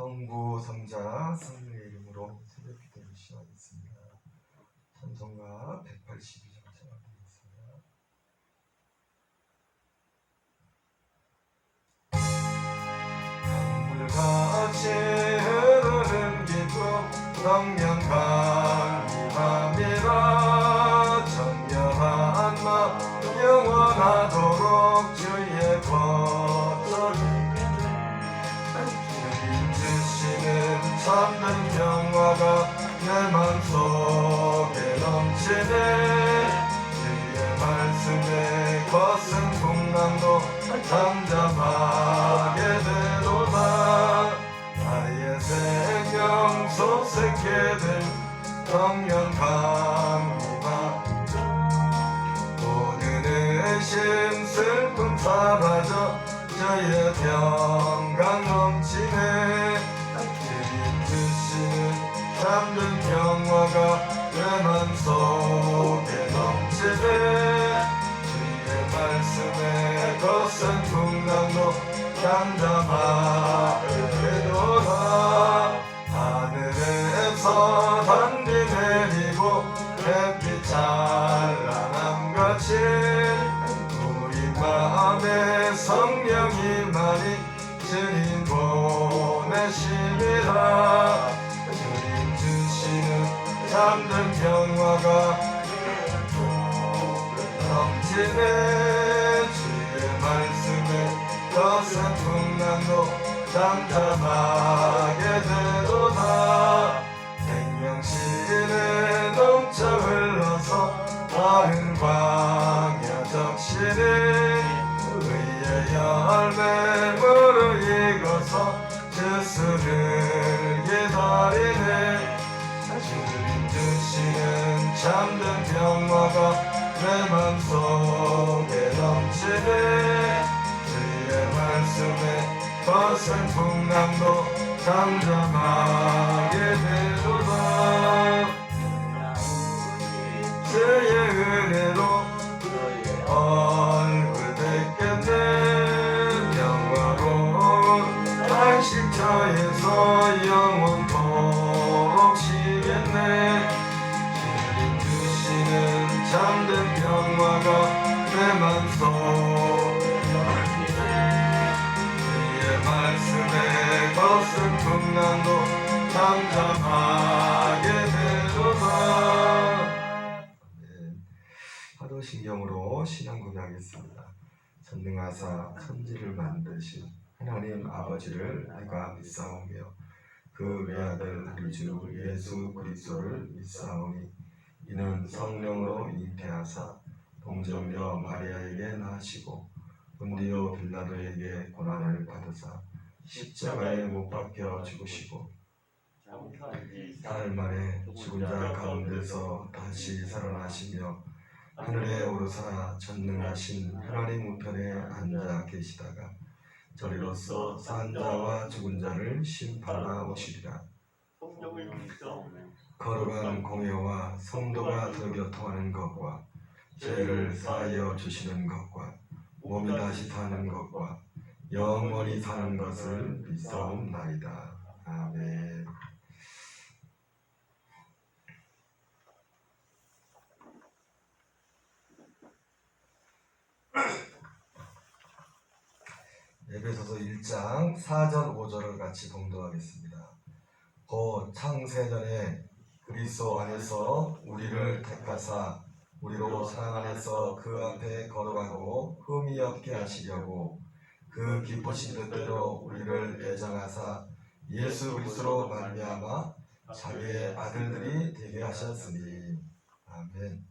성부, 성자, 성령의 이름으로 새벽 기도를 시작하겠습니다. 찬송가 182장 찬양드리겠습니다. 강물같이 흐르는 기쁨 성령강이 맘이라 정결한 맘 영원하도록 주의 거처를 참된 평화가 내 맘속에 넘치네. 주의 말씀에 거센 풍랑도 잠잠하게 되도다. 나의 생명 솟게 될 성령 강림아 모든 의심 슬픔 사라져 주의 평강 넘치네. 참된 평화가 내 맘속에 넘치네. 주의 말씀에 거센 풍랑도 잠잠하게 되도다. 하늘에서 단비 내리고 햇빛 찬란함같이 우리 마음에 성령이 많이 주님 보내심이라. 참된 평화가 넘치네. 주의 말씀에 거센 풍랑도 잠잠하게 되도다. 생명신에 넘쳐 흘러서 마은 광야 적시니 의의 열매 무르익어서 주수를 기다리네. 주님 주시는 참된 평화가 내 맘속에 넘치네. 주의 말씀에 거센 풍랑도 잠잠하게 되도다. 주의 은혜로 얼굴 뵙겠네. 영화로운 안식처에서 영원토록 쉬겠네. 주님 주시는 참된 평화가 내 맘속에 넘치네. 주의 말씀에 거센 풍랑도 잠잠하게 되도다. 사도신경으로 신앙 고백하겠습니다. 전능하사 천지를 만드신 하나님 아버지를 내가 믿사오며 그 외아들 우리 주 예수 그리스도를 믿사오니 이는 성령으로 잉태하사 동정녀 마리아에게 나시고 본디오 빌라도에게 고난을 받으사 십자가에 못 박혀 죽으시고 사흘 만에 죽은 자 가운데서 다시 살아나시며 하늘에 오르사 전능하신 하나님 우편에 앉아 계시다가 저리로서 산 자와 죽은 자를 심판하러 오시리라. 거룩한 공예와 성도가 더 교통하는 것과 죄를 사하여 주시는 것과 몸이 다시 사는 것과 영원히 사는 것을 믿사옵나이다. 아멘. 에베소서 1장 4절 5절을 같이 봉독하겠습니다. 곧 창세전에 그리스도 안에서 우리를 택하사 우리로 사랑 안에서 그 앞에 거룩하고 흠이 없게 하시려고 그 기쁘신 뜻대로 우리를 예정하사 예수 그리스도로 말미암아 자기의 아들들이 되게 하셨으니. 아멘.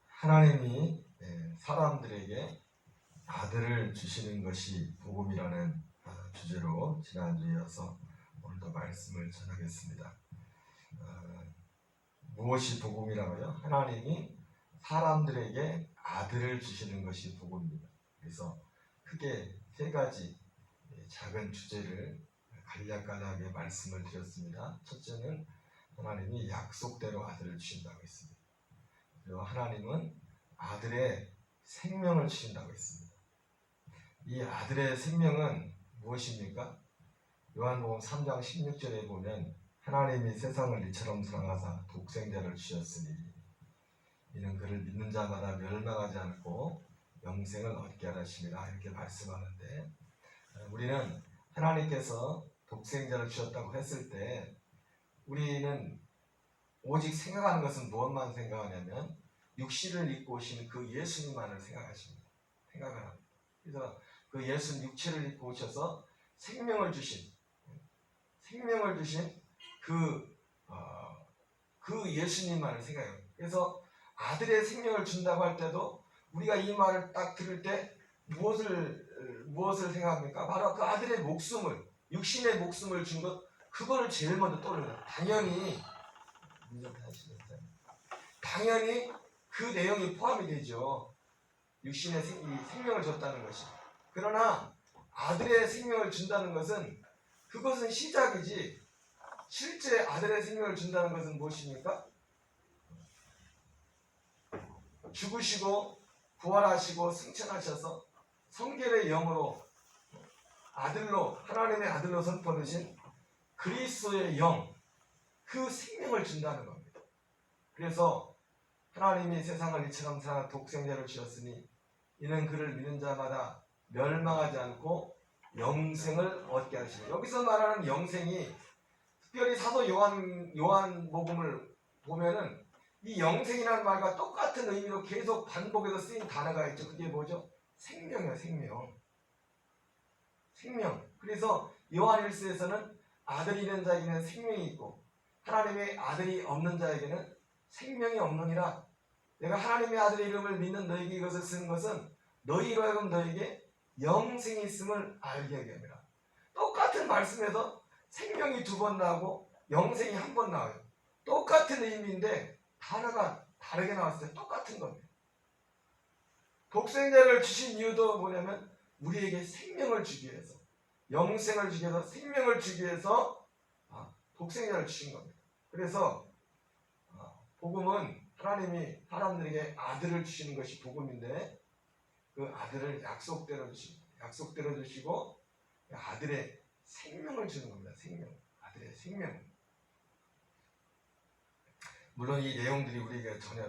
하나님이 사람들에게 아들을 주시는 것이 복음이라는 주제로 지난주에 이어서 오늘도 말씀을 전하겠습니다. 무엇이 복음이라고요? 하나님이 사람들에게 아들을 주시는 것이 복음입니다. 그래서 크게 세 가지 작은 주제를 간략간략하게 말씀을 드렸습니다. 첫째는 하나님이 약속대로 아들을 주신다고 했습니다. 그리고 하나님은 아들의 생명을 주신다고 했습니다. 이 아들의 생명은 무엇입니까? 요한복음 3장 16절에 보면 하나님이 세상을 이처럼 사랑하사 독생자를 주셨으니 이는 그를 믿는 자마다 멸망하지 않고 영생을 얻게 하심이라 이렇게 말씀하는데, 우리는 하나님께서 독생자를 주셨다고 했을 때 우리는 오직 생각하는 것은 무엇만 생각하냐면 육신을 입고 오신 그 예수님만을 생각하십니다. 생각을 합니다. 그래서 그 예수는 육체를 입고 오셔서 생명을 주신 그 예수님만을 생각해요. 그래서 아들의 생명을 준다고 할 때도 우리가 이 말을 딱 들을 때 무엇을 생각합니까? 바로 그 아들의 목숨을, 육신의 목숨을 준 것, 그거를 제일 먼저 떠올려요. 당연히 그 내용이 포함이 되죠. 육신의 생명을 줬다는 것이. 그러나 아들의 생명을 준다는 것은 그것은 시작이지, 실제 아들의 생명을 준다는 것은 무엇입니까? 죽으시고 부활하시고 승천하셔서 성결의 영으로 하나님의 아들로 선포되신 그리스도의 영, 그 생명을 준다는 겁니다. 그래서 하나님이 세상을 이처럼 사랑한 독생자를 주셨으니 이는 그를 믿는 자마다 멸망하지 않고 영생을 얻게 하시니, 여기서 말하는 영생이 특별히 사도 요한복음을 보면은 이 영생이라는 말과 똑같은 의미로 계속 반복해서 쓰인 단어가 있죠. 그게 뭐죠? 생명이에요. 생명. 그래서 요한일서에서는 아들이 있는 자에게는 생명이 있고 하나님의 아들이 없는 자에게는 생명이 없느니라. 내가 하나님의 아들의 이름을 믿는 너에게 이것을 쓰는 것은 너희로 하여금 너에게 영생이 있음을 알게 하게 합니다. 똑같은 말씀에서 생명이 2번 나오고 영생이 1번 나와요. 똑같은 의미인데 단어가 다르게 나왔을 때 똑같은 겁니다. 독생자를 주신 이유도 뭐냐면 우리에게 생명을 주기 위해서, 영생을 주기 위해서, 생명을 주기 위해서 독생자를 주신 겁니다. 그래서 복음은 하나님이 사람들에게 아들을 주시는 것이 복음인데, 그 아들을 약속대로 주시고 아들의 생명을 주는 겁니다. 아들의 생명. 물론 이 내용들이 우리가 전혀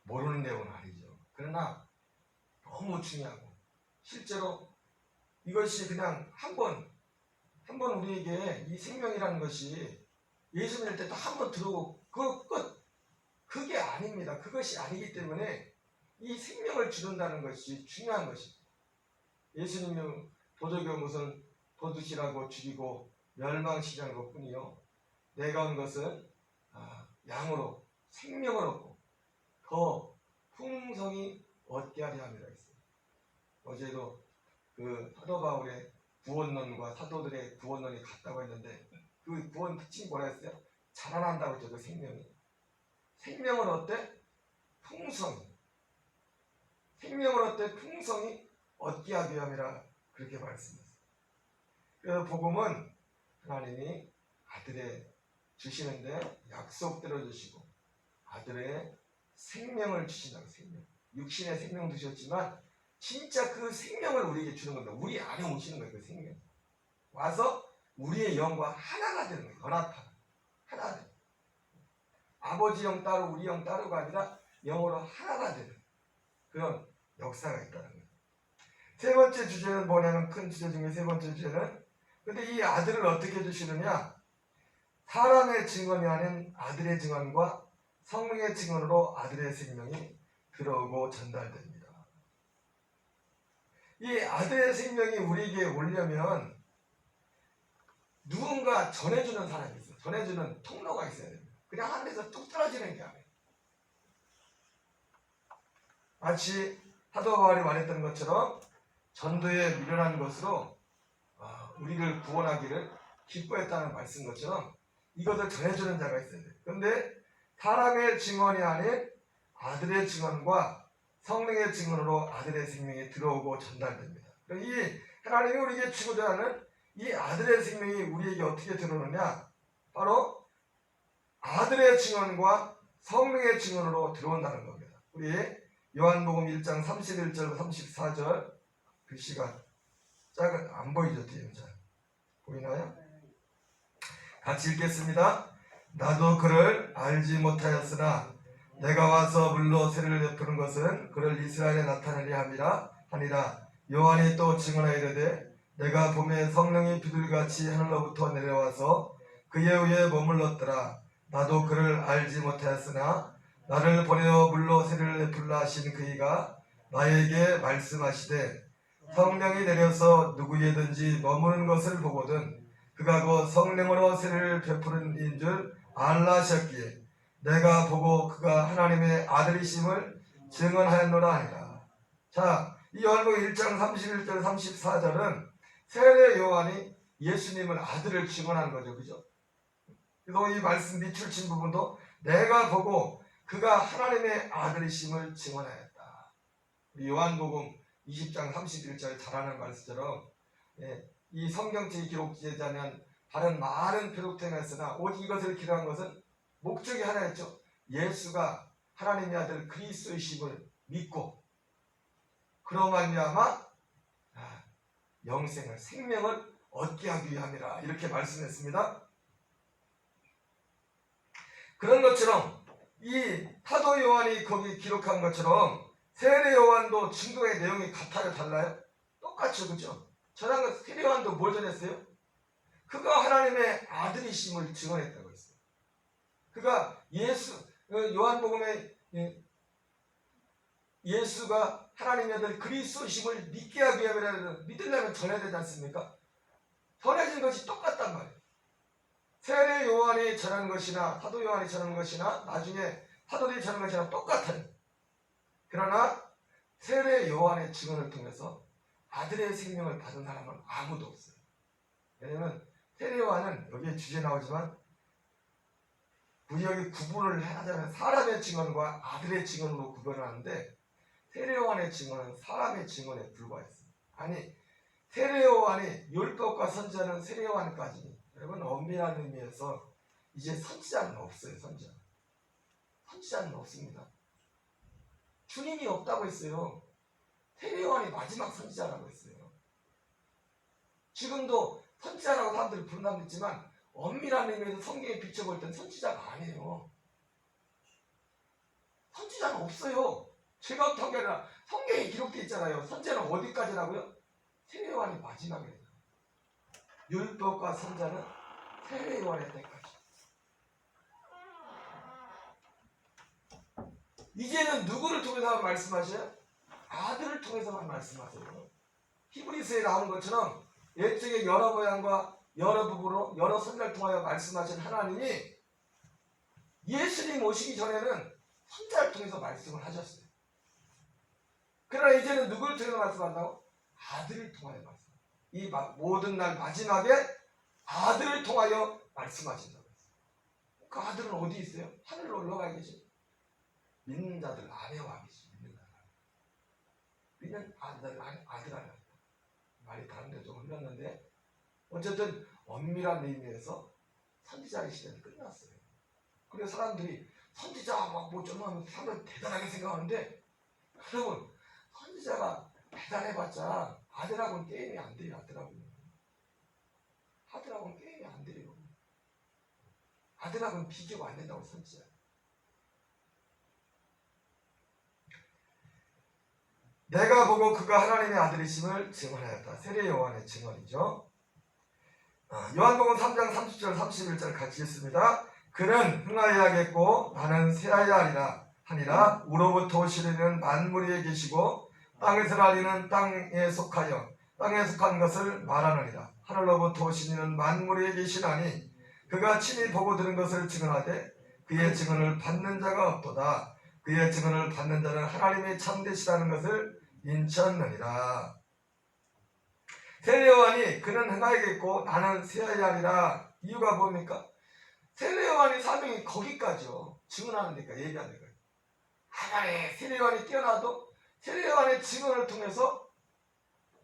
모르는 내용은 아니죠. 그러나 너무 중요하고, 실제로 이것이 그냥 한 번 우리에게 이 생명이라는 것이 예수 믿을 때 또 한 번 들어오고 그게 아닙니다. 그것이 아니기 때문에 이 생명을 주는다는 것이 중요한 것입니다. 예수님은 도적의 무슨 도둑이라고 죽이고 멸망시키는 것뿐이요, 내가 온 것은 양으로 생명을 얻고 더 풍성히 얻게 하려 함이라 했어요. 어제도 그 사도 바울의 구원론과 사도들의 구원론이 같다고 했는데 그 구원 특징이 뭐라 했어요? 자라난다고 했죠. 그 생명을 얻되 풍성히 얻게 하기 함이라 그렇게 말씀했어요. 그래서 복음은 하나님이 아들의 주시는데 약속대로 주시고 아들의 생명을 주신다고. 육신의 생명 주셨지만 진짜 그 생명을 우리에게 주는 겁니다. 우리 안에 오시는 거예요. 그 생명 와서 우리의 영과 하나가 되는 거예요. 하나 되는, 아버지 영 따로 우리 영 따로가 아니라 영으로 하나가 되는 그런 역사가 있다는 거예요. 세 번째 주제는 뭐냐면, 큰 주제 중에 세 번째 주제는, 근데 이 아들을 어떻게 주시느냐? 사람의 증언이 아닌 아들의 증언과 성령의 증언으로 아들의 생명이 들어오고 전달됩니다. 이 아들의 생명이 우리에게 오려면 누군가 전해주는 사람이 있어요. 전해주는 통로가 있어야 됩니다. 그냥 하늘에서 뚝 떨어지는 게 아니에요. 마치 사도 바울이 말했던 것처럼 전도에 미련한 것으로 우리를 구원하기를 기뻐했다는 말씀 것처럼 이것을 전해주는 자가 있어야 돼요. 그런데 사람의 증언이 아닌 아들의 증언과 성령의 증언으로 아들의 생명이 들어오고 전달됩니다. 이 하나님이 우리에게 주고자 하는 이 아들의 생명이 우리에게 어떻게 들어오느냐? 바로 아들의 증언과 성령의 증언으로 들어온다는 겁니다. 우리 요한복음 1장 31절 34절 글씨가 작은 안 보이죠? 뒤에 잘 보이나요? 같이 읽겠습니다. 나도 그를 알지 못하였으나 내가 와서 물로 세를 베푸는 것은 그를 이스라엘에 나타내려 하니라. 요한이 또 증언하여 이르되 내가 봄에 성령이 비둘기같이 하늘로부터 내려와서 그의 위에 머물렀더라. 나도 그를 알지 못하였으나 나를 보내어 물로 세를 베풀라 하신 그이가 나에게 말씀하시되 성령이 내려서 누구에든지 머무는 것을 보거든 그가 곧 성령으로 세를 베푸는 이인 줄 알라 하셨기에 내가 보고 그가 하나님의 아들이심을 증언하였노라 하니라. 자, 이 요한복음 1장 31절 34절은 세례 요한이 예수님을 아들을 증언하는 거죠. 그죠? 그리고 이 말씀 밑줄 친 부분도 내가 보고 그가 하나님의 아들이심을 증언하였다. 요한복음 20장 31절 잘 아는 말씀처럼 이 성경책이 기록되지 않은 다른 많은 기록되었으나 오직 이것을 기록한 것은 목적이 하나였죠. 예수가 하나님의 아들 그리스도이심을 믿고 그로 말미암아 영생을 생명을 얻게 하기 위함이라 이렇게 말씀했습니다. 그런 것처럼 이 사도 요한이 거기 기록한 것처럼 세례 요한도 증거의 내용이 같아요? 달라요? 똑같죠. 그죠? 저랑 세례 요한도 뭘 전했어요? 그가 하나님의 아들이심을 증언했다고 했어요. 그가 요한복음에 예수가 하나님의 아들 그리스도이심을 믿게 하기 위함이라 믿으려면 전해야 되지 않습니까? 전해진 것이 똑같단 말이에요. 세례 요한이 전한 것이나 사도 요한이 전한 것이나 나중에 사도들이 전한 것이나 똑같아요. 그러나 세례 요한의 증언을 통해서 아들의 생명을 받은 사람은 아무도 없어요. 왜냐하면 세례 요한은 여기에 주제 나오지만 여기 구분을 하자면 사람의 증언과 아들의 증언으로 구별을 하는데 세례 요한의 증언은 사람의 증언에 불과했어요. 아니 세례 요한이 율법과 선지자는 세례 요한까지 여러분 엄밀한 의미에서 이제 선지자는 없어요. 선지자는 없습니다. 주님이 없다고 했어요. 세례 요한이 마지막 선지자라고 했어요. 지금도 선지자라고 사람들이 부른 사람도 있지만 엄밀한 의미에서 성경에 비춰볼 땐 선지자가 아니에요. 선지자는 없어요. 제가 없던 게 아니라 성경에 기록되어 있잖아요. 선지자는 어디까지라고요? 세례 요한이 마지막이에요. 율법과 선지자는 세례 요한의 때까지. 이제는 누구를 통해서 말씀하셔요? 아들을 통해서만 말씀하세요. 히브리서에 나오는 것처럼 옛적에 여러 모양과 여러 부부로 여러 선지자를 통하여 말씀하신 하나님이 예수님 오시기 전에는 선지자를 통해서 말씀을 하셨어요. 그러나 이제는 누구를 통해서 말씀한다고? 아들을 통하여 말씀. 이 모든 날 마지막에 아들을 통하여 말씀하신다고 했어요. 그 아들은 어디 있어요? 하늘로 올라가 계시죠. 믿는 자들 안에 와 계시죠. 믿는 아들 안에 말이 다른데 좀 흘렀는데 어쨌든 엄밀한 의미에서 선지자의 시대는 끝났어요. 그래서 사람들이 선지자 뭐 좀 하면 사람들 대단하게 생각하는데 여러분 선지자가 대단해봤자 아들하고는 게임이 안 돼요. 아들하고는 게임이 안 돼요. 아들하고는 비교가 안 된다고 선지자. 내가 보고 그가 하나님의 아들이심을 증언하였다. 세례 요한의 증언이죠. 요한복음 3장 30절 31절 같이 읽습니다. 그는 흥하여야겠고 나는 쇠하여야 하니라. 우로부터 오시는 만물 위에 계시고 땅에서 나리는 땅에 속하여 땅에 속한 것을 말하느니라. 하늘로부터 오신 이는 만물 위에 계시나니 그가 친히 보고 들은 것을 증언하되 그의 증언을 받는 자가 없도다. 그의 증언을 받는 자는 하나님의 참되시다는 것을 인쳤느니라. 세례 요한이 그는 행하야겠고 나는 쇠하여야 하리라. 이유가 뭡니까? 세례 요한이 사명이 거기까지요. 증언하는 데가 얘기하는 거예요. 하나의 세례 요한이 뛰어나도 세례 요한의 증언을 통해서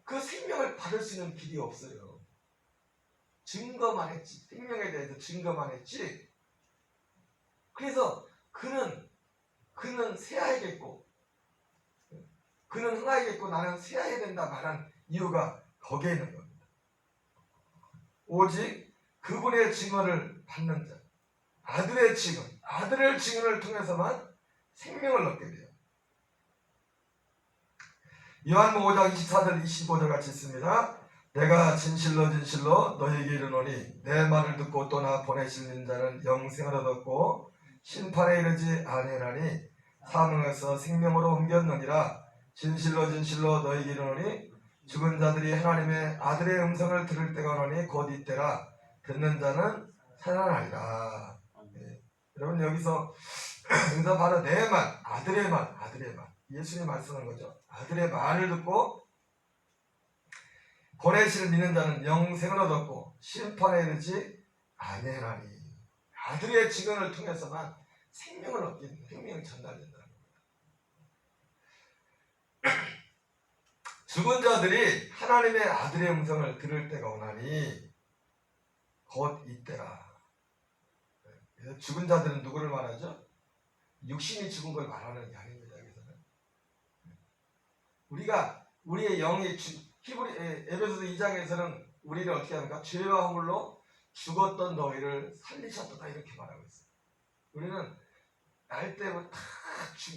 그 생명을 받을 수 있는 길이 없어요. 증거만 했지. 생명에 대해서 증거만 했지. 그래서 그는 쇠하야겠고 그는 흥하야겠고 나는 쇠하여야 된다 말한 이유가 거기에 있는 겁니다. 오직 그분의 증언을 받는 자, 아들의 증언을 통해서만 생명을 얻게 돼요. 요한복음 5장 24절 25절 같이 있습니다. 내가 진실로 너에게 이르노니 내 말을 듣고 또 나 보내시는 자는 영생을 얻었고 심판에 이르지 아니하나니 사망에서 생명으로 옮겼느니라. 진실로 너에게 이르노니 죽은 자들이 하나님의 아들의 음성을 들을 때가 오노니 곧 이때라. 듣는 자는 살아나리라. 네. 여러분 여기서 바로 내 말, 아들의 말, 예수님 말씀한 거죠. 아들의 말을 듣고 보내시를 믿는 자는 영생을 얻었고 심판에 이르지 아니하나니. 아들의 증언을 통해서만 생명을 얻게, 생명이 전달된다는 겁니다. 죽은 자들이 하나님의 아들의 음성을 들을 때가 오나니 곧 이때라. 그래서 죽은 자들은 누구를 말하죠? 육신이 죽은 걸 말하는 게 아닙니다. 여기서는 우리의 영이 에베소서 2장에서는 우리를 어떻게 합니까? 죄와 허물로 죽었던 너희를 살리셨다 이렇게 말하고 있어요. 우리는 날 때부터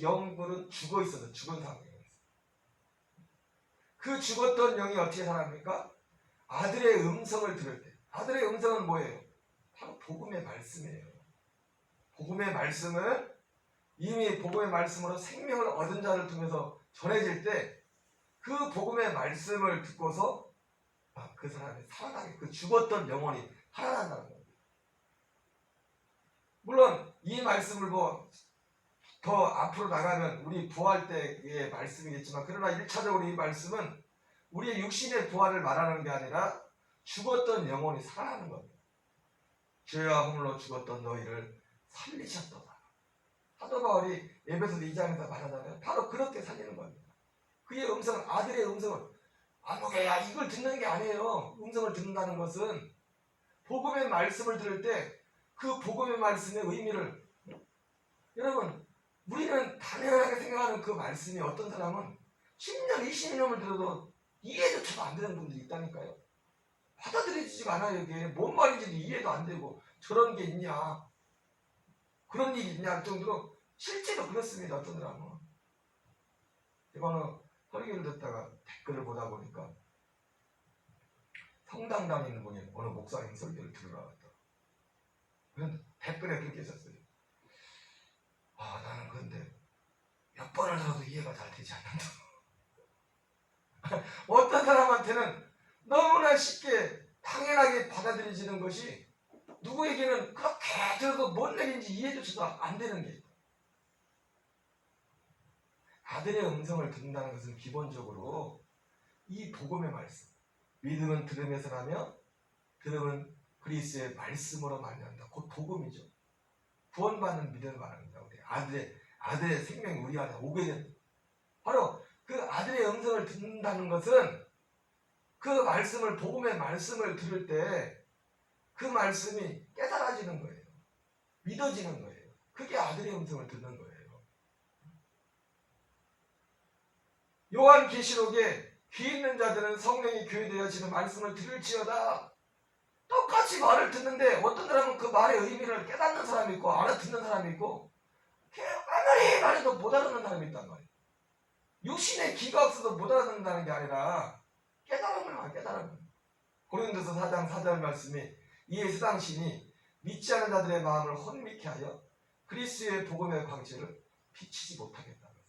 영은 죽어 있어서 죽은 상태가 있어요. 그 죽었던 영이 어떻게 살아납니까? 아들의 음성을 들을 때. 아들의 음성은 뭐예요? 바로 복음의 말씀이에요. 복음의 말씀을 이미 복음의 말씀으로 생명을 얻은 자를 통해서 전해질 때 그 복음의 말씀을 듣고서 그 사람이 살아나게, 그 죽었던 영혼이 살아난다는 겁니다. 물론 이 말씀을 더 앞으로 나가면 우리 부활 때의 말씀이겠지만, 그러나 1차적으로 이 말씀은 우리의 육신의 부활을 말하는 게 아니라 죽었던 영혼이 살아나는 겁니다. 죄와 허물로 죽었던 너희를 살리셨도다. 사도 바울이 에베소서 2장에서 말하잖아요. 바로 그렇게 살리는 겁니다. 그의 음성은, 아들의 음성은 아무개야 이걸 듣는 게 아니에요. 음성을 듣는다는 것은 복음의 말씀을 들을 때 그 복음의 말씀의 의미를, 여러분 우리는 당연하게 생각하는 그 말씀이 어떤 사람은 10년 20년을 들어도 이해조차도 안 되는 분들이 있다니까요. 받아들여지지가 않아요. 이게 뭔 말인지도 이해도 안 되고, 저런 게 있냐, 그런 일이 있냐 할 정도로 실제로 그렇습니다. 어떤 사람은. 이거는 설교를 듣다가 댓글을 보다 보니까 성당 다니는 분이 어느 목사님 설교를 들으러 왔다. 그런데 댓글에 그렇게 썼어요. 나는 그런데 몇 번을 들어도 이해가 잘 되지 않는다. 어떤 사람한테는 너무나 쉽게 당연하게 받아들여지는 것이 누구에게는 그렇게 들어도 뭔 얘기인지 이해조차도 안 되는 게 있다. 아들의 음성을 듣는다는 것은 기본적으로 이 복음의 말씀, 믿음은 들음에서 나며 들음은 그리스도의 말씀으로 말미암는다. 곧 복음이죠. 구원받는 믿음을 말합니다. 우리 아들의 생명이 우리 안에 오게 된다. 바로 그 아들의 음성을 듣는다는 것은 그 말씀을, 복음의 말씀을 들을 때 그 말씀이 깨달아지는 거예요. 믿어지는 거예요. 그게 아들의 음성을 듣는 거예요. 요한계시록에 귀 있는 자들은 성령이 교회되어지는 말씀을 들을지어다. 똑같이 말을 듣는데 어떤 사람은 그 말의 의미를 깨닫는 사람이 있고 알아듣는 사람이 있고, 아무리 말해도 못 알아듣는 사람이 있단 말이에요. 육신의 귀가 없어도 못 알아듣는다는 게 아니라 깨달음을. 고린도서 4장 4절 말씀이 이에 세상 신이 믿지 않은 자들의 마음을 혼미케 하여 그리스도의 복음의 광채를 비치지 못하겠다는 것입니다.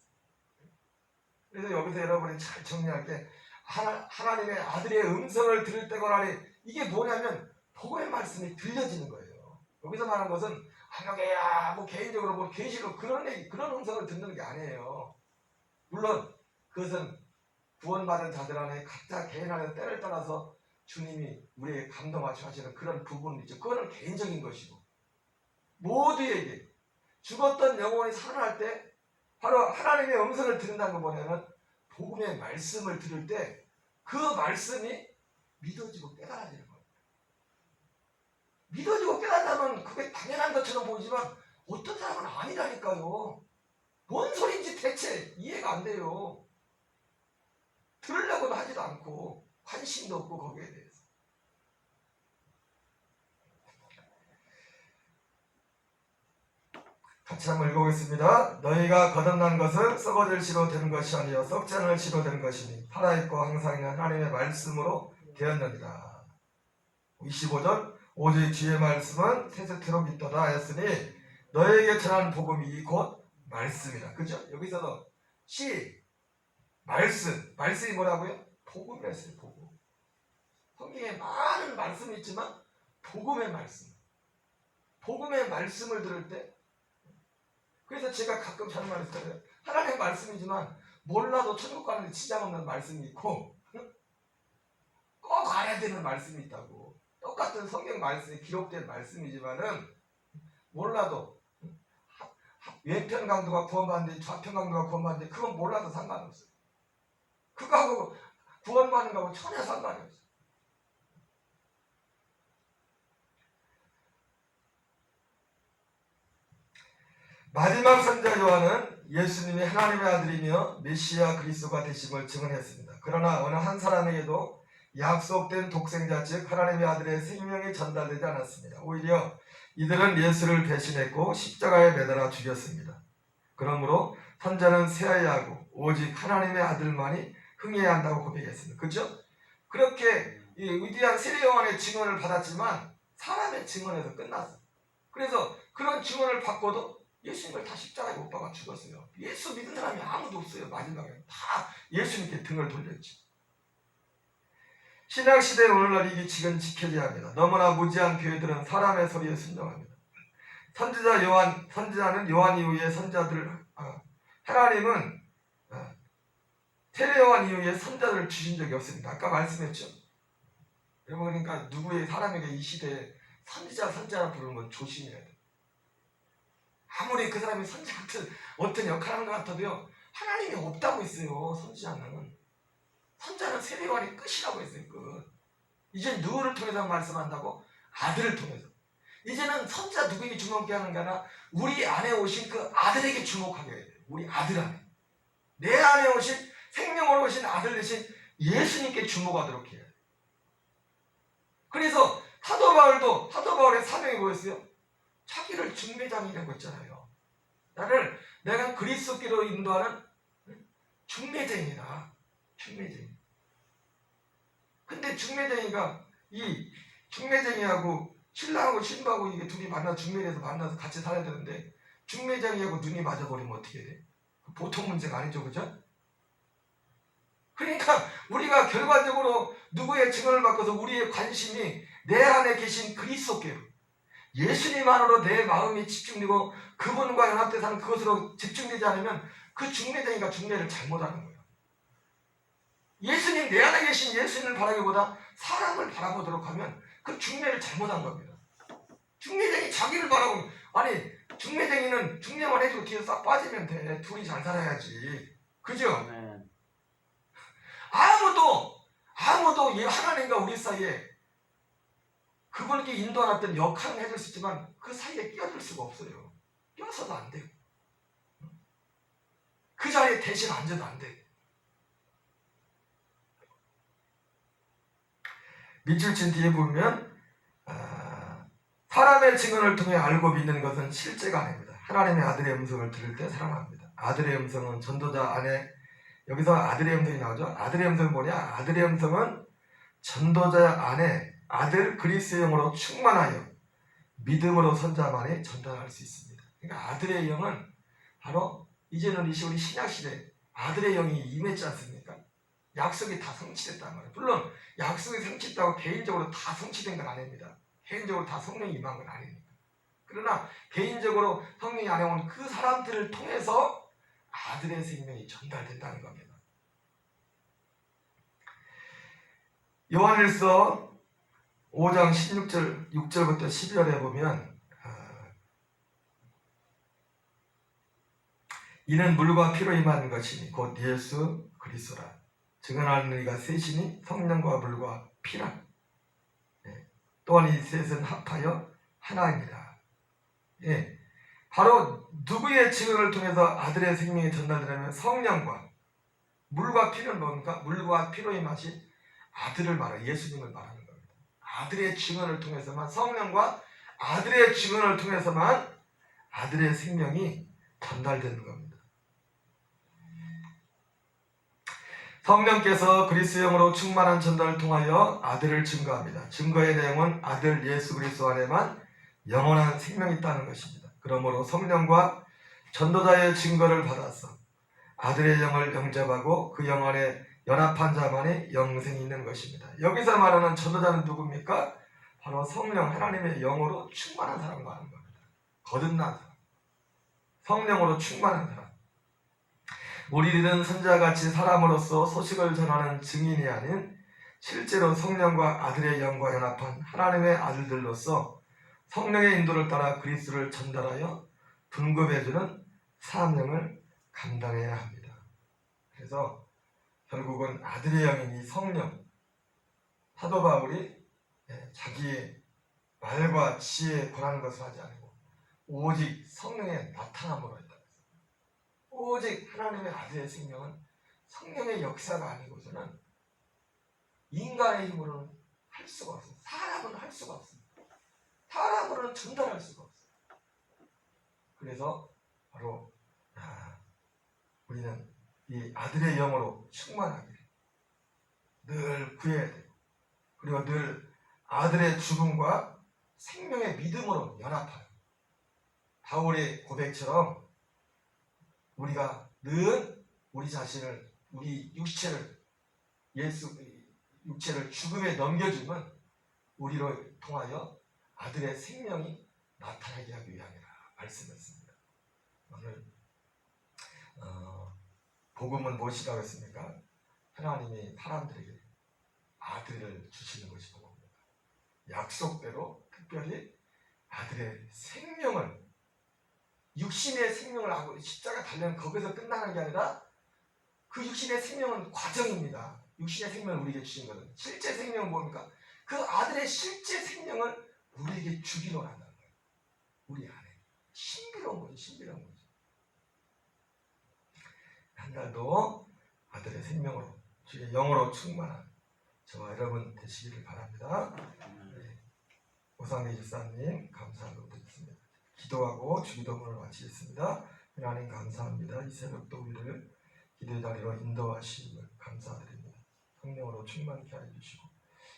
그래서 여기서 여러분이 잘 정리할 때 하나님의 아들의 음성을 들을 때거라니, 이게 뭐냐면 복음의 말씀이 들려지는 거예요. 여기서 말하는 것은 하나님야 개인적으로 계시로 그런 음성을 듣는 게 아니에요. 물론 그것은 구원받은 자들 안에 각자 개인 안에 때를 따라서 주님이 우리에게 감동하셔 하시는 그런 부분이 있죠. 그거는 개인적인 것이고, 모두에게 죽었던 영혼이 살아날 때 바로 하나님의 음성을 듣는다는 거 뭐냐면, 복음의 말씀을 들을 때 그 말씀이 믿어지고 깨달아지는 겁니다. 믿어지고 깨달다면 그게 당연한 것처럼 보이지만 어떤 사람은 아니라니까요. 뭔 소리인지 대체 이해가 안 돼요. 들으려고도 하지도 않고 관심도 없고 거기에 대해서. 같이 한번 읽어보겠습니다. 너희가 거듭난 것은 썩어질 씨로 되는 것이 아니요 썩지 않을 씨로 되는 것이니 살아있고 항상 있는 하나님의 말씀으로 되었느니라. 25절 오직 주의 말씀은 세세토록 있도다 하였으니 너에게 전하는 복음이 곧 말씀이라. 그죠? 여기서도 씨 말씀이 뭐라고요? 복음이었어요. 복음. 성경에 많은 말씀이 있지만 복음의 말씀을 들을 때, 그래서 제가 가끔 하는 말이 있어요. 하나님의 말씀이지만 몰라도 천국 가는데 지장 없는 말씀이 있고 꼭 알아야 되는 말씀이 있다고. 똑같은 성경 말씀이 기록된 말씀이지만은 몰라도 왼편 강도가 구원받는데 좌편 강도가 구원받는데 그건 몰라도 상관없어요. 그거하고 구원받는 거하고 전혀 상관이 없어요. 마지막 선지자 요한은 예수님이 하나님의 아들이며 메시아 그리스도가 되심을 증언했습니다. 그러나 어느 한 사람에게도 약속된 독생자 즉 하나님의 아들의 생명이 전달되지 않았습니다. 오히려 이들은 예수를 배신했고 십자가에 매달아 죽였습니다. 그러므로 선자는 세어야 하고 오직 하나님의 아들만이 흥해야 한다고 고백했습니다. 그죠? 그렇게 위대한 세례 요한의 증언을 받았지만 사람의 증언에서 끝났어요. 그래서 그런 증언을 받고도 예수님을 다 십자가에 못 박아 죽었어요. 예수 믿는 사람이 아무도 없어요. 마지막에 다 예수님께 등을 돌렸지. 신약시대의 오늘날 이 규칙은 지켜져야 합니다. 너무나 무지한 교회들은 사람의 소리에 순종합니다. 선지자는 요한 이후에 선자들을 하나님은 세례 요한 이후에 선자들을 주신 적이 없습니다. 아까 말씀했죠. 여러분, 그러니까 누구의 사람에게 이 시대에 선자라 부르는 건 조심해야 돼요. 아무리 그 사람이 선지 같은 어떤 역할을 하는 것 같아도요, 하나님이 없다고 했어요. 선자는 세례 요한이 끝이라고 했어요. 끝. 이제 누구를 통해서 말씀한다고? 아들을 통해서. 이제는 선자 누구에게 주목하게 하는 게 아니라 우리 안에 오신 그 아들에게 주목하게 해야 돼요. 우리 아들 안에. 내 안에 오신 생명으로 오신 아들 되신 예수님께 주목하도록 해야 돼요. 그래서 사도 바울의 사명이 뭐였어요? 자기를 중매장이라고 했잖아요. 내가 그리스도께로 인도하는 중매쟁이다. 중매쟁이. 근데 이 중매쟁이하고 신랑하고 신부하고 이게 둘이 중매에서 만나서 같이 살아야 되는데 중매쟁이하고 눈이 맞아버리면 어떻게 돼? 보통 문제가 아니죠, 그죠? 그러니까 우리가 결과적으로 누구의 증언을 받고서 우리의 관심이 내 안에 계신 그리스도께로 예수님 안으로 내 마음이 집중되고 그분과 연합돼 사는 그것으로 집중되지 않으면 그 중매쟁이가 중매를 잘못하는 거예요. 예수님 내 안에 계신 예수님을 바라기보다 사람을 바라보도록 하면 그 중매를 잘못한 겁니다. 중매쟁이 자기를 바라보면 중매쟁이는 중매만 해주고 뒤에서 싹 빠지면 돼. 둘이 잘 살아야지. 그죠? 네. 아무도 하나님과 우리 사이에 그분께 인도하는 역할을 해줄 수 있지만 그 사이에 끼어들 수가 없어요. 끼어서도 안 돼요. 그 자리에 대신 앉아도 안 돼요. 밑줄 뒤에 보면 사람의 증언을 통해 알고 믿는 것은 실제가 아닙니다. 하나님의 아들의 음성을 들을 때 사랑합니다. 아들의 음성은 전도자 안에, 여기서 아들의 음성이 나오죠. 아들의 음성은 뭐냐? 아들의 음성은 전도자 안에 아들 그리스도의 영으로 충만하여 믿음으로 선자만이 전달할 수 있습니다. 그러니까 아들의 영은 바로 이제는 우리 신약시대 아들의 영이 임했지 않습니까? 약속이 다 성취됐단 말이에요. 물론 약속이 성취됐다고 개인적으로 다 성취된 건 아닙니다. 개인적으로 다 성령이 임한 건 아닙니다. 그러나 개인적으로 성령이 안에 온 그 사람들을 통해서 아들의 생명이 전달된다는 겁니다. 요한일서 5장 6절부터 12절에 보면 이는 물과 피로 임한 것이니 곧 예수 그리스도라. 증언하는 이가 셋이니 성령과 물과 피라. 또한 이 셋은 합하여 하나입니다. 바로 누구의 증언을 통해서 아들의 생명이 전달되냐면 성령과 물과 피는 뭡니까? 물과 피로의 맛이 아들을 말하는 예수님을 말하는 겁니다. 아들의 증언을 통해서만, 성령과 아들의 증언을 통해서만 아들의 생명이 전달되는 겁니다. 성령께서 그리스도형으로 충만한 전달을 통하여 아들을 증거합니다. 증거의 내용은 아들 예수 그리스도 안에만 영원한 생명이 있다는 것입니다. 그러므로 성령과 전도자의 증거를 받아서 아들의 영을 영접하고 그 영 안에 연합한 자만이 영생이 있는 것입니다. 여기서 말하는 전도자는 누굽니까? 바로 성령 하나님의 영으로 충만한 사람 말하는 겁니다. 거듭난 사람, 성령으로 충만한 사람. 우리들은 선자같이 사람으로서 소식을 전하는 증인이 아닌 실제로 성령과 아들의 영과 연합한 하나님의 아들들로서 성령의 인도를 따라 그리스도를 전달하여 분급해주는 사명을 감당해야 합니다. 그래서 결국은 아들의 영인 이 성령, 사도 바울이 자기의 말과 지혜에 권하는 것을 하지 않고 오직 성령의 나타남으로 했다. 오직 하나님의 아들의 생명은 성령의 역사가 아니고서는 인간의 힘으로는 할 수가 없어요. 사람은 할 수가 없습니다. 사람으로는 전달할 수가 없어요. 그래서 바로 우리는 이 아들의 영으로 충만하게 늘 구해야 되고, 그리고 늘 아들의 죽음과 생명의 믿음으로 연합하여 바울의 고백처럼 우리가 늘 우리 자신을, 우리 육체를 죽음에 넘겨주면 우리로 통하여 아들의 생명이 나타나게 하기 위함이라 말씀했습니다. 오늘 복음은 무엇이라고 했습니까? 하나님이 사람들에게 아들을 주시는 것이 복음입니다. 약속대로 특별히 아들의 생명을, 육신의 생명을 하고 십자가 달려는 거기서 끝나는 게 아니라 그 육신의 생명은 과정입니다. 육신의 생명을 우리에게 주신 것은, 실제 생명은 뭡니까? 그 아들의 실제 생명을 우리에게 주기로 한다는 거예요. 우리 안에. 신비로운 거죠. 신비로운 거죠. 한 달도 아들의 생명으로, 주의 영으로 충만한 저와 여러분 되시기를 바랍니다. 오상희 집사님 감사하고 드리겠습니다. 기도하고 주기도문을 마치겠습니다. 하나님 감사합니다. 이 새벽도 우리를 기도의 자리로 인도하심을 감사드립니다. 성령으로 충만케 해주시고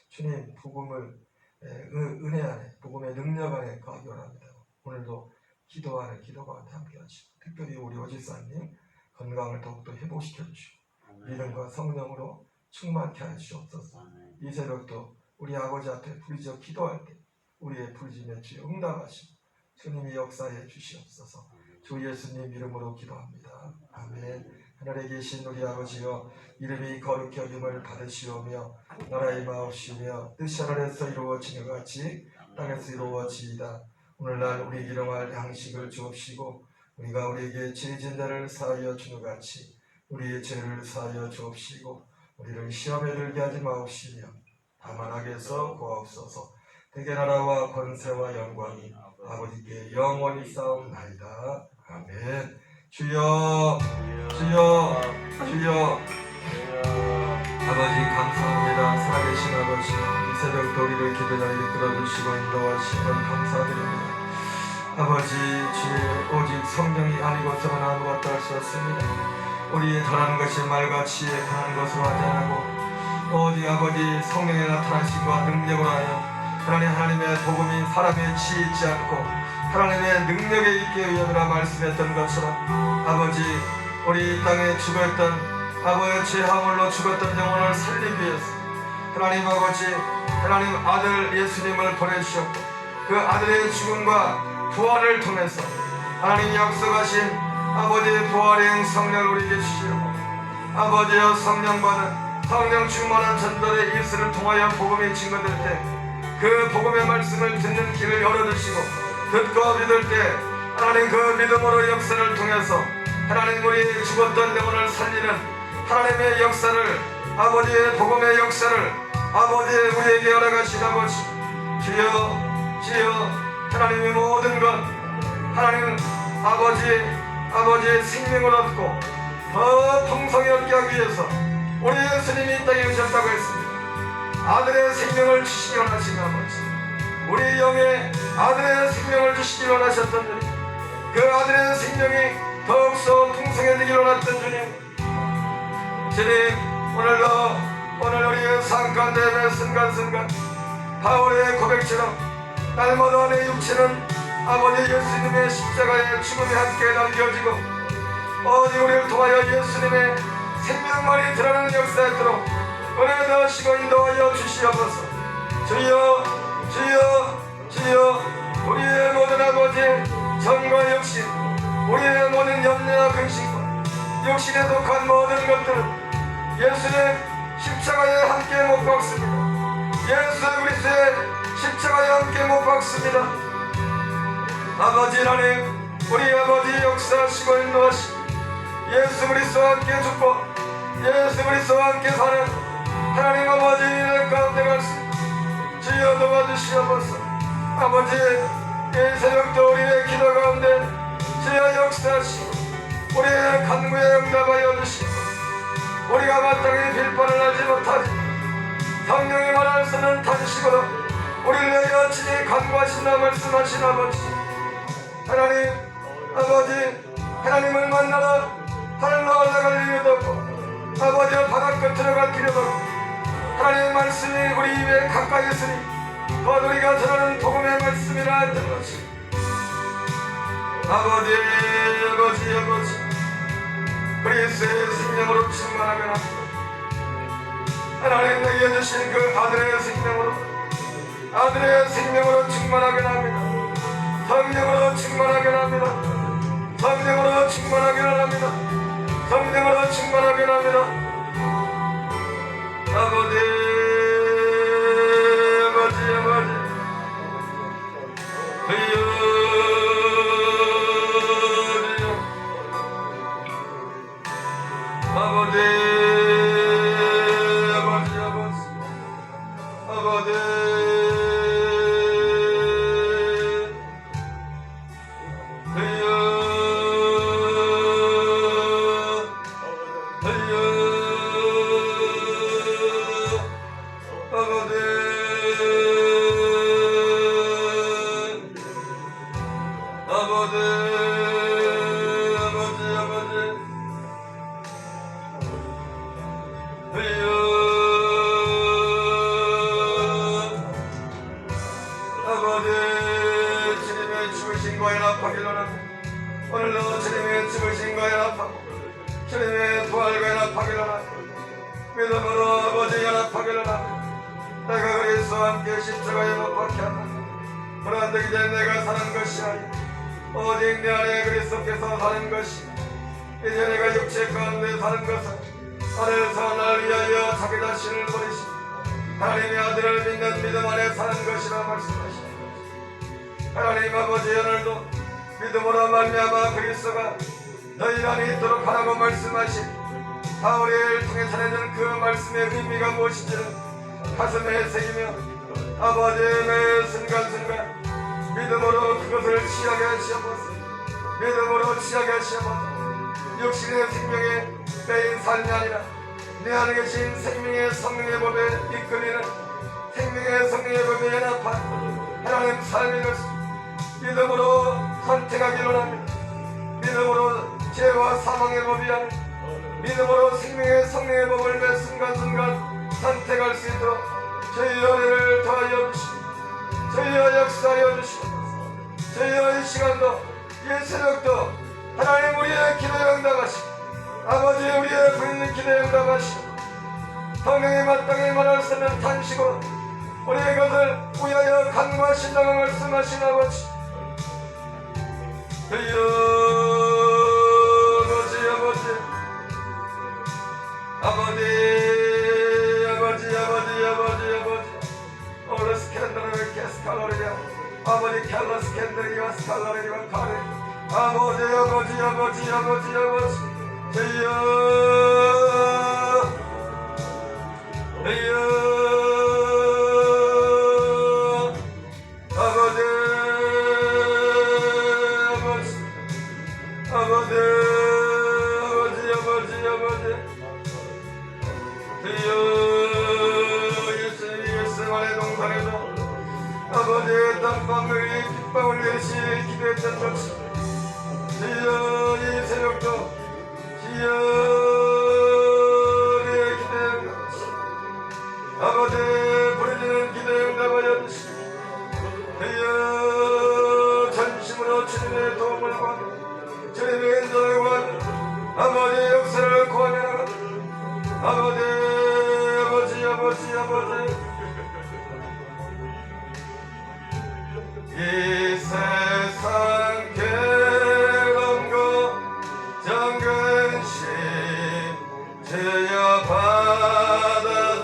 주님 복음을 은혜 안에, 복음의 능력 안에 거하기 원합니다. 오늘도 기도하는 기도가 함께 하시고, 특별히 우리 오집사님 건강을 더욱더 회복시켜 주시고 믿음과 성령으로 충만케 하여 주옵소서. 이 새벽도 우리 아버지 앞에 부르짖어 기도할 때 우리의 부르짖음에 주여 응답하시고 주님이 역사해 주시옵소서. 주 예수님 이름으로 기도합니다. 아멘. 하늘에 계신 우리 아버지여, 이름이 거룩히 여김을 받으시오며 나라의 마옵시며 뜻이 하늘에서 이루어지는 것 같이 땅에서 이루어지이다. 오늘날 우리 일용할 양식을 주옵시고 우리가 우리에게 죄 지은 자를 사하여 주는 것 같이 우리의 죄를 사하여 주옵시고 우리를 시험에 들게 하지 마옵시며 다만 악에서 구하옵소서. 대개 나라와 권세와 영광이 아버지께 영원히 싸움나이다. 아멘. 주여 주여 주여. 아버지 감사합니다. 살아계신 아버지, 이 새벽도 우리를 기도자에 이끌어주시고 인도하시면 감사드립니다. 아버지, 주의 오직 성령이 아니고서는 아무것도 할 수 없습니다. 우리의 전하는 것이 말과 지혜에 관한 것으로 하지 않고 오직 아버지 성령의 나타나심과 능력으로 하여 하나님의 복음이 사람의 지혜 있지 않고 하나님의 능력에 있게 의함이라 말씀했던 것처럼 아버지, 우리 이 땅에 죽었던 아버지 죄함으로 죽었던 영혼을 살리기 위해서 하나님 아버지, 하나님 아들 예수님을 보내주셨고 그 아들의 죽음과 부활을 통해서 하나님 약속하신 아버지의 부활의 성령을 우리에게 주시고 아버지여 성령받은 성령 충만한 전도의 일수를 통하여 복음이 증거될 때 그 복음의 말씀을 듣는 길을 열어주시고 듣고 믿을 때 하나님 그 믿음으로 역사를 통해서 하나님 우리의 죽었던 영혼을 살리는 하나님의 역사를, 아버지의 복음의 역사를 아버지 우리에게 열어가신 아버지, 주여 주여. 하나님의 모든 것 하나님 아버지의 생명을 얻고 더 풍성하게 하기 위해서 우리 예수님이 이 땅에 오셨다고 했습니다. 아들의 생명을 주시기 원하신 아버지, 우리 영에 아들의 생명을 주시기 원하셨던 주님, 그 아들의 생명이 더욱더 풍성해지길 원했던 주님, 오늘 우리의 삶 가운데 매 순간순간 바울의 고백처럼 날마다 내 육체는 아버지 예수님의 십자가의 죽음에 함께 남겨지고 어디 우리를 통하여 예수님의 생명만이 드러나는 역사였도록 은혜하시고 인도하여 주시옵소서. 주여 주여 주여, 우리의 모든 아버지 정과 육신, 우리의 모든 염려와 근심과 육신에 속한 모든 것들은 예수님 십자가에 함께 못 박습니다. 예수 그리스도의 십자가에 함께 못 박습니다. 아버지 하나님, 우리 아버지 역사하시고 인도하시고 예수 그리스도와 함께 죽고 예수 그리스도와 함께 사는 하나님 아버지 의 가운데 갈 수 주여 도와주시옵소서. 아버지, 이 새벽도 우리의 기도 가운데 주여 역사하시고 우리의 간구에 응답하여 주시고 우리가 마땅히 빌바를 하지 못하지 성령이 말할 수는 탄식으로 우리를 위하여 친히 간구하신다 말씀하신 아버지 하나님, 아버지 하나님을 만나러 하늘로 올라갈 이유도 없고 아버지 바다 끝으로 갈 필요도 없고 하나님의 말씀이 우리 입에 가까이 있으니 곧 우리가 전하는 복음의 말씀이라 했던 것이 아버지 그리스도의 생명으로 충만하게 합니다. 하나님 내게 주신 그 아들의 생명으로 충만하게 합니다. 성령으로 충만하게 합니다. 성령으로 충만하게 합니다. 성령으로 충만하게 합니다. 아버지 주님의 죽으신 거에 연합하기를 원합니다. 오늘도 주님의 죽으신 거에 연합하고 주님의 부활과 연합하기를 원합니다. 믿음으로 아버지 연합하기를 원합니다. 내가 그리스도와 함께 십자가에 못 박혀 그러한 데 이제 내가 사는 것이 아니라 오직 내 안에 그리스도께서 사는 것이 이제 내가 육체 가운데 사는 것은 하늘에서 나를 위하여 자기 자신을 버리시고 하나님의 아들을 믿는 믿음 안에 사는 것이라 말씀하십니다. 하나님 아버지, 오늘도 믿음으로 말미암아 그리스도가 너희 안에 있도록 하라고 말씀하신 바울을 통해 전해준 그 말씀의 의미가 무엇인지를 가슴에 새기며 아버지 매 순간순간 믿음으로 그것을 취하게 하시옵소서. 믿음으로 취하게 하시옵소서. 육신의 생명에 매인 삶이 아니라 내 안에 계신 생명의 성령의 법에 이끌리는 생명의 성령의 법에 연합한 하나님 삶의 것을 믿음으로 선택하기를 원합니다. 믿음으로 죄와 사망의 법이 아닌 믿음으로 생명의 성령의 법을 매 순간순간 선택할 수 있도록 저희 은혜를 더하여 주시고 저희와 역사하여 주시고 저희와 이 시간도 이 새벽도 하나님 우리의 기도에 응답하시고 아버지 우리의 부인의 기도에 응답하시고 성령이 마땅히 말할 수 없는 탄식으로 우리의 것을 위하여 간구하신다고 말씀하신 아버지 오늘 스캔들을 캐스칼로리아 아버지 캘러스캔들이와 스칼로리와 카레 아버지 주여 아버지 했던 것이 주여 이 새벽도 주여 우리의 기대 응답 아버지 부르짖는 기대 응답하여 주시고 주여 전심으로 주님의 도움을 구하며 주님의 인도를 구하며 아버지의 역사를 구하며 나가다 아버지 이 세상 괴로움과 정근심 주여 받아주시고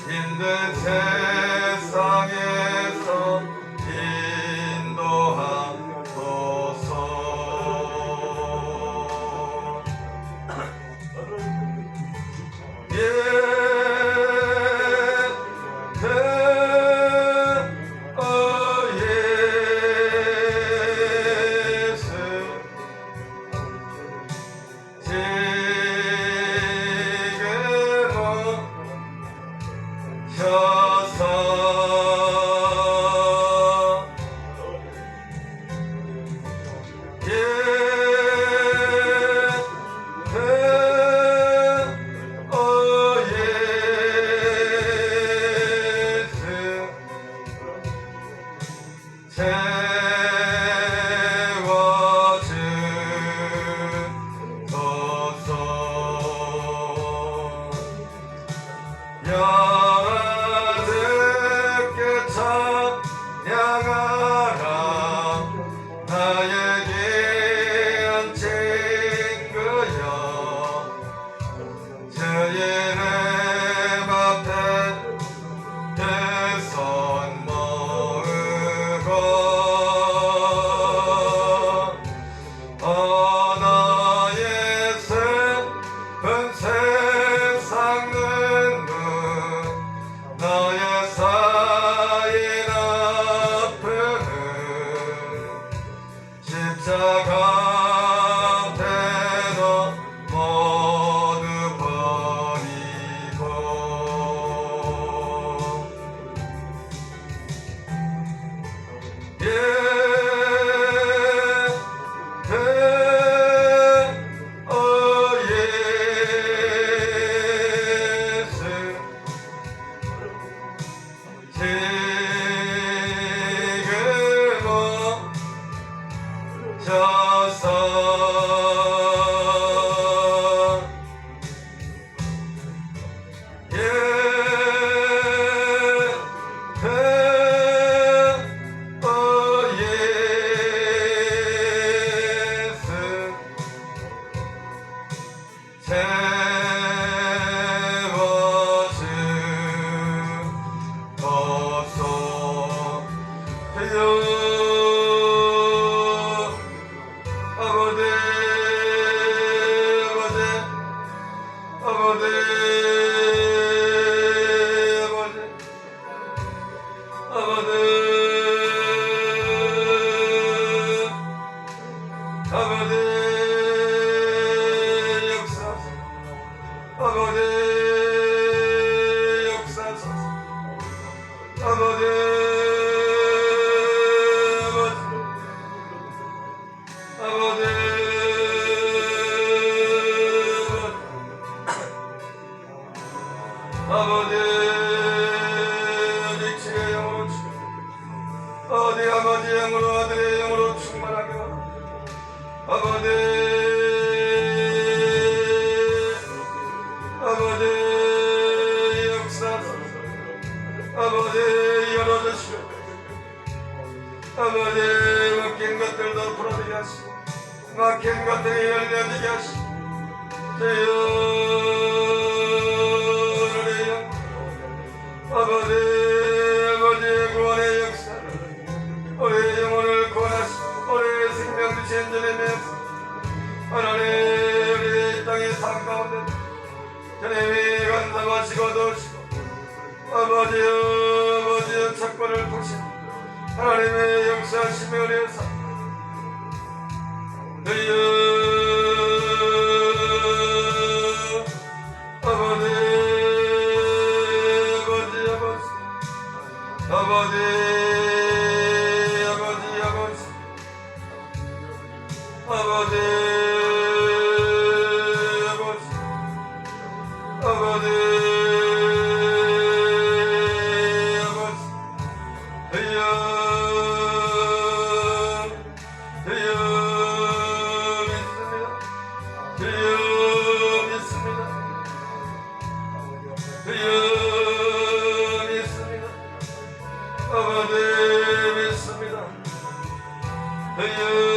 힘든 세상에서 인도하소서. 아버지의 영으로 아들의 영으로 충만하게 아버지 역사하소서. 아버지 열어주시오. 아버지 막힌 것들도 풀어지게 하시고 막힌 것들이 열려지게 하시고 주여 우리의 영 아버지의 구원의 역사 우리의 영혼을 구원하시고 우리의 생명 주신 주님의 역사 하나님 우리의 이 땅의 삶 가운데 주님이 간섭하시고 도우시고 아버지의 착권을 보시고 하나님의 역사하심에 우리의 삶 주여 아버지 주여 주여 믿습니다. 주여 믿습니다. 주여 믿습니다. 아버지 믿습니다. 주여